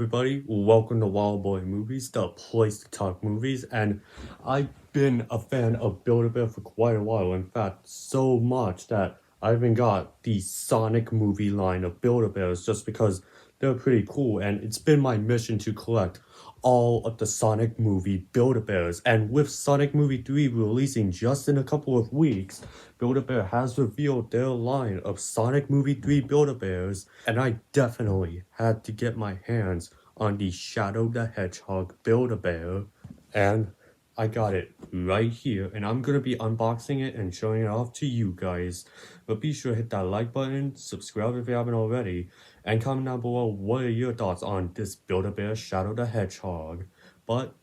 everybody, welcome to Wild Boy Movies, the place to talk movies, and I've been a fan of Build-A-Bear for quite a while, in fact, so much that I even got the Sonic movie line of Build-A-Bears just because they're pretty cool, and it's been my mission to collect all of the Sonic movie Build-A-Bears, and with Sonic Movie 3 releasing just in a couple of weeks, Build-A-Bear has revealed their line of Sonic Movie 3 Build-A-Bears, and I definitely had to get my hands on the Shadow the Hedgehog Build-A-Bear, and I got it right here, and I'm gonna be unboxing it and showing it off to you guys. But be sure to hit that like button, subscribe if you haven't already, and comment down below what are your thoughts on this Build-A-Bear Shadow the Hedgehog. But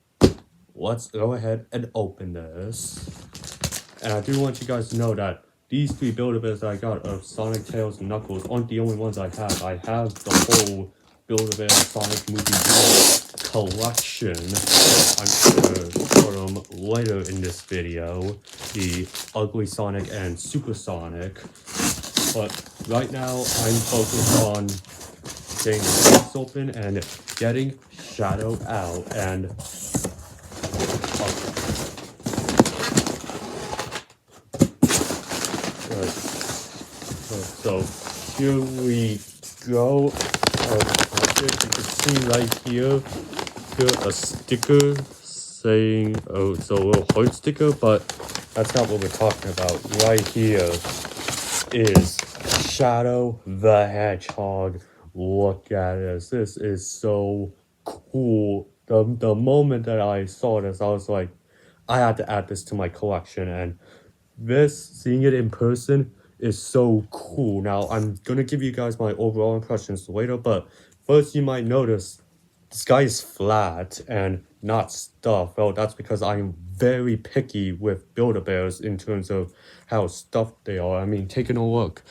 let's go ahead and open this. And I do want you guys to know that these three Build-A-Bears that I got of Sonic, Tails, and Knuckles aren't the only ones I have. I have the whole Build-A-Bear Sonic movie collection. I'm gonna show them later in this video, the Ugly Sonic and Supersonic. But right now, I'm focused on getting the box open and getting Shadow out. And so here we go. You can see right here a sticker saying, so a little heart sticker, but that's not what we're talking about. Right here is Shadow the Hedgehog. Look at this. This is so cool. The moment that I saw this, I was like, I had to add this to my collection, and seeing it in person is so cool. Now, I'm gonna give you guys my overall impressions later, but first you might notice this guy is flat and not stuffed. Well, that's because I'm very picky with Build-A-Bears in terms of how stuffed they are. I mean, taking a look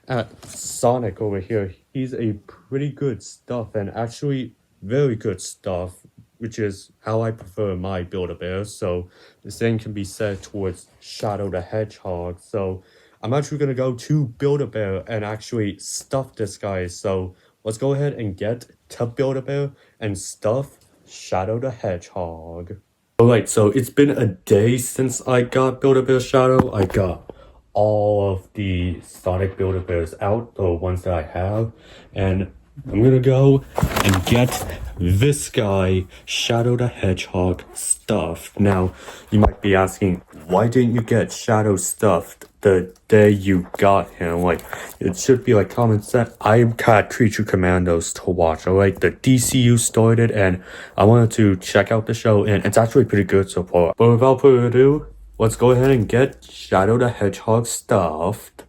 at Sonic over here, he's a pretty good stuff, and actually very good stuff, which is how I prefer my Build-A-Bears. So the same can be said towards Shadow the Hedgehog. So I'm actually going to go to Build-A-Bear and actually stuff this guy. So let's go ahead and get to Build-A-Bear and stuff Shadow the Hedgehog. Alright, so it's been a day since I got Build-A-Bear Shadow. I got all of the Sonic Build-A-Bears out, the ones that I have, and I'm gonna go and get this guy, Shadow the Hedgehog, stuffed. Now, you might be asking, why didn't you get Shadow stuffed the day you got him? Like, it should be like common sense. I got Creature Commandos to watch, alright? The DCU started, and I wanted to check out the show, and it's actually pretty good so far. But without further ado, let's go ahead and get Shadow the Hedgehog stuffed.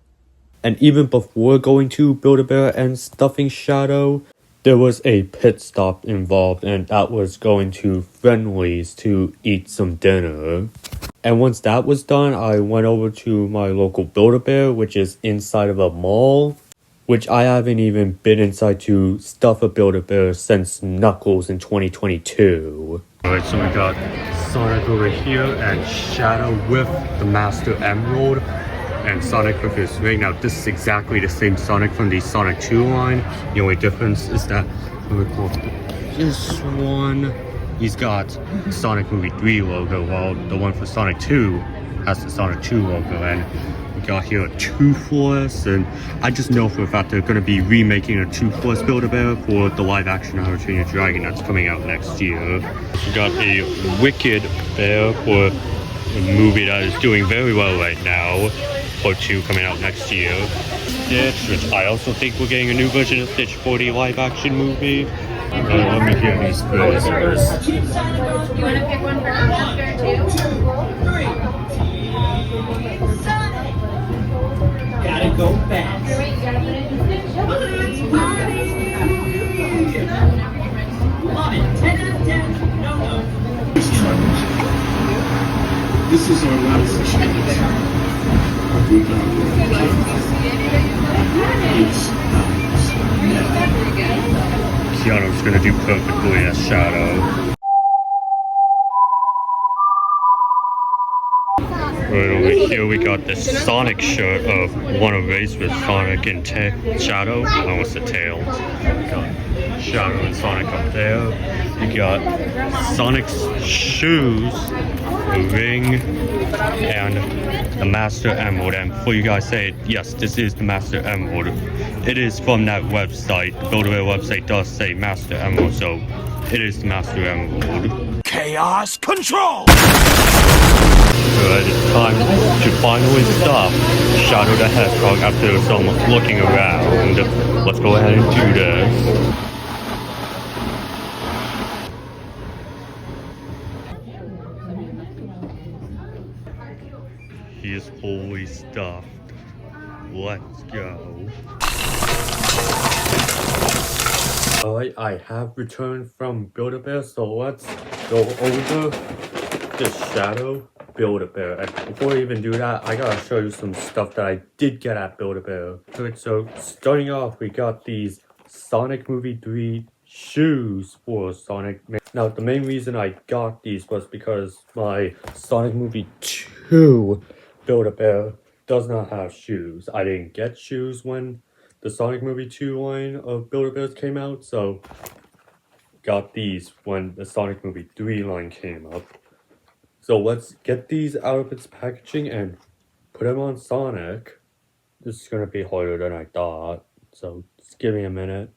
And even before going to Build-A-Bear and stuffing Shadow, there was a pit stop involved, and that was going to Friendly's to eat some dinner. And once that was done, I went over to my local Build-A-Bear, which is inside of a mall, which I haven't even been inside to stuff a Build-A-Bear since Knuckles in 2022. Alright, so we got Sonic over here and Shadow with the Master Emerald, and Sonic with his ring. Now, this is exactly the same Sonic from the Sonic 2 line. The only difference is that this one, he's got Sonic Movie 3 logo, while the one for Sonic 2 has the Sonic 2 logo. And we got here a Toothless, and I just know for a fact they're going to be remaking a Toothless Build-A-Bear for the live-action How to Train Your Dragon that's coming out next year. We got a Wicked Bear for a movie that is doing very well right now. Part 2 coming out next year. Stitch, which I also think we're getting a new version of Stitch for the live-action movie. Let me hear these phrases. You want to pick one for Oscar too? 3. Sonic! Gotta go fast. Wait, you gotta put it in Stitch. Love it. 10 out of 10. No. This is our last chance. Keanu's gonna do perfectly as Shadow. Right over here we got the Sonic shirt of Wanna Race with Sonic and Shadow. I almost said Tails. We got Shadow and Sonic up there. We got Sonic's shoes, the ring, and the Master Emerald. And before you guys say it, yes, this is the Master Emerald. It is from that website. The Build-A-Bear website does say Master Emerald, so it is the Master Emerald. Chaos control! Alright, it's time to finally stop Shadow the Hedgehog after some looking around. Let's go ahead and do this. He is fully stuffed. Let's go. Alright, I have returned from Build-A-Bear, so let's go over the Shadow Build-A-Bear. And before I even do that, I gotta show you some stuff that I did get at Build-A-Bear. Alright, so starting off, we got these Sonic Movie 3 shoes for Sonic. Now, the main reason I got these was because my Sonic Movie 2 Build-A-Bear does not have shoes. I didn't get shoes when the Sonic Movie 2 line of Build-A-Bears came out, so got these when the Sonic Movie 3 line came up. So let's get these out of its packaging and put them on Sonic. This is gonna be harder than I thought, so just give me a minute.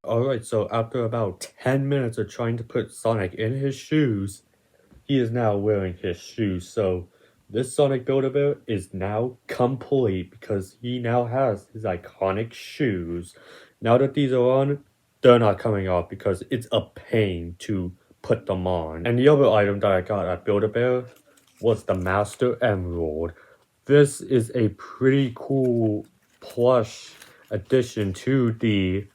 Alright, so after about 10 minutes of trying to put Sonic in his shoes, he is now wearing his shoes. So this Sonic Build-A-Bear is now complete because he now has his iconic shoes. Now that these are on, they're not coming off because it's a pain to put them on. And the other item that I got at Build-A-Bear was the Master Emerald. This is a pretty cool plush addition to the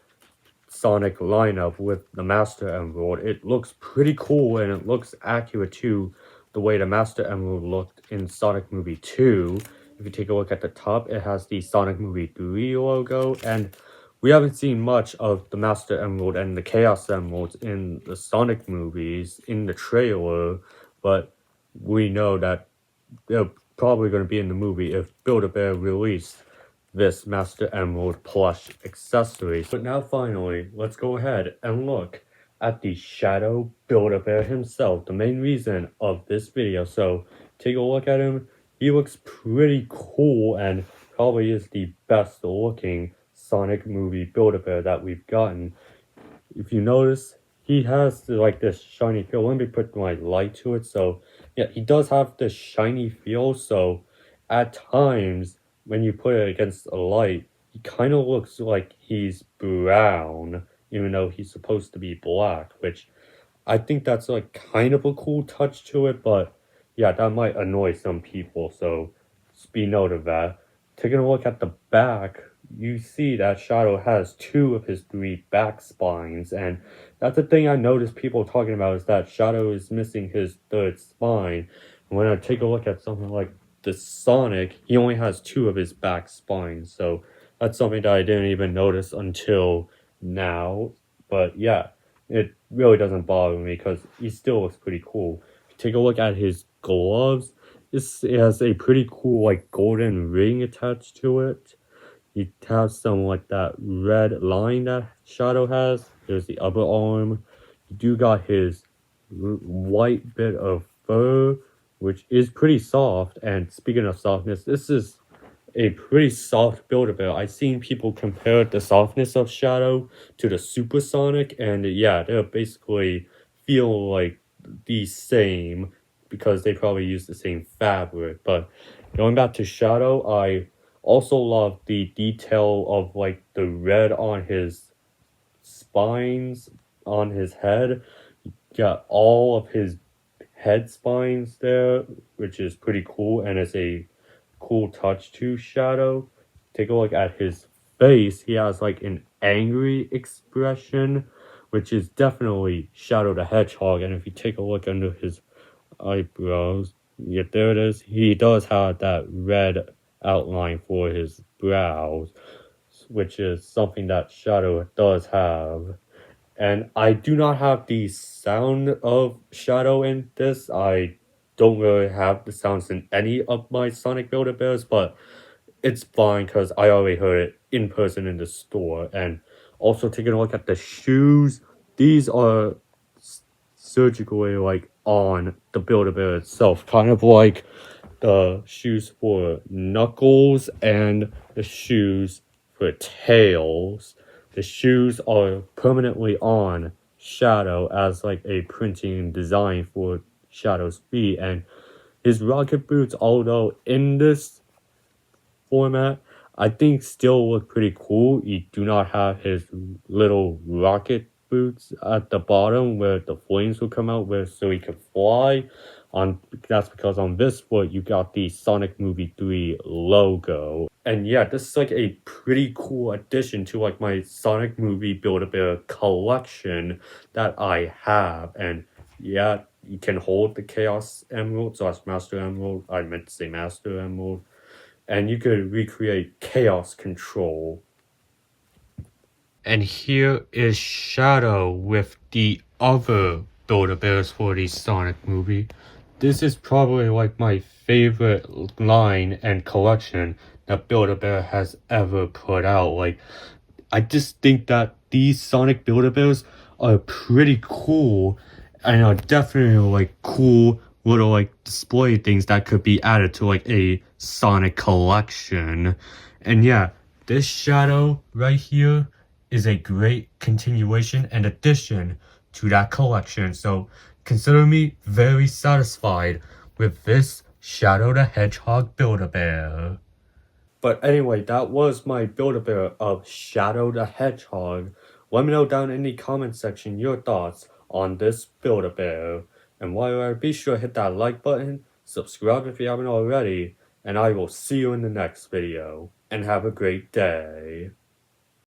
Sonic lineup with the Master Emerald. It looks pretty cool and it looks accurate to the way the Master Emerald looked in Sonic Movie 2. If you take a look at the top, it has the Sonic Movie 3 logo, and we haven't seen much of the Master Emerald and the Chaos Emeralds in the Sonic movies in the trailer, but we know that they're probably going to be in the movie if Build-A-Bear released this Master Emerald plush accessory. But now finally, let's go ahead and look at the Shadow Build-A-Bear himself, the main reason of this video. So take a look at him. He looks pretty cool and probably is the best looking Sonic movie Build-A-Bear that we've gotten. If you notice, he has like this shiny feel. Let me put my light to it. So yeah, he does have this shiny feel. So at times when you put it against a light, he kind of looks like he's brown, even though he's supposed to be black, which I think that's like kind of a cool touch to it, but yeah, that might annoy some people, so just be note of that. Taking a look at the back, you see that Shadow has 2 of his 3 back spines, and that's the thing I noticed people talking about, is that Shadow is missing his 3rd spine. And when I take a look at something like the Sonic, he only has 2 of his back spines, so that's something that I didn't even notice until now. But yeah, it really doesn't bother me because he still looks pretty cool. If you take a look at his gloves, this has a pretty cool like golden ring attached to it. He has some like that red line that Shadow has. There's the upper arm. You do got his white bit of fur, which is pretty soft. And speaking of softness, this is a pretty soft Build-A-Bear. I've seen people compare the softness of Shadow to the Supersonic, and yeah, they basically feel like the same because they probably use the same fabric. But going back to Shadow, I also love the detail of like the red on his spines on his head. You got all of his head spines there, which is pretty cool, and it's a cool touch to Shadow. Take a look at his face. He has like an angry expression, which is definitely Shadow the Hedgehog. And if you take a look under his eyebrows, yeah, there it is. He does have that red outline for his brows, which is something that Shadow does have. And I do not have the sound of Shadow in this. I don't really have the sounds in any of my Sonic Build-A-Bears, but it's fine because I already heard it in person in the store. And also taking a look at the shoes, these are surgically like on the Build-A-Bear itself, kind of like the shoes for Knuckles and the shoes for Tails. The shoes are permanently on Shadow as like a printing design for Shadow's feet, and his rocket boots, although in this format, I think still look pretty cool. You do not have his little rocket boots at the bottom where the flames will come out where so he could fly. That's because on this foot you got the Sonic Movie 3 logo. And yeah, this is like a pretty cool addition to like my Sonic Movie Build-A-Bear collection that I have. And yeah, you can hold the Chaos Emerald / Master Emerald. I meant to say Master Emerald. And you could recreate chaos control. And here is Shadow with the other Build-A-Bears for the Sonic movie. This is probably like my favorite line and collection that Build-A-Bear has ever put out. Like, I just think that these Sonic Build-A-Bears are pretty cool and are definitely like cool little like display things that could be added to like a Sonic collection. And yeah, this Shadow right here is a great continuation and addition to that collection. So consider me very satisfied with this Shadow the Hedgehog Build-A-Bear. But anyway, that was my Build-A-Bear of Shadow the Hedgehog. Let me know down in the comment section your thoughts on this Build-A-Bear. And while you're at it, be sure to hit that like button, subscribe if you haven't already, and I will see you in the next video. And have a great day.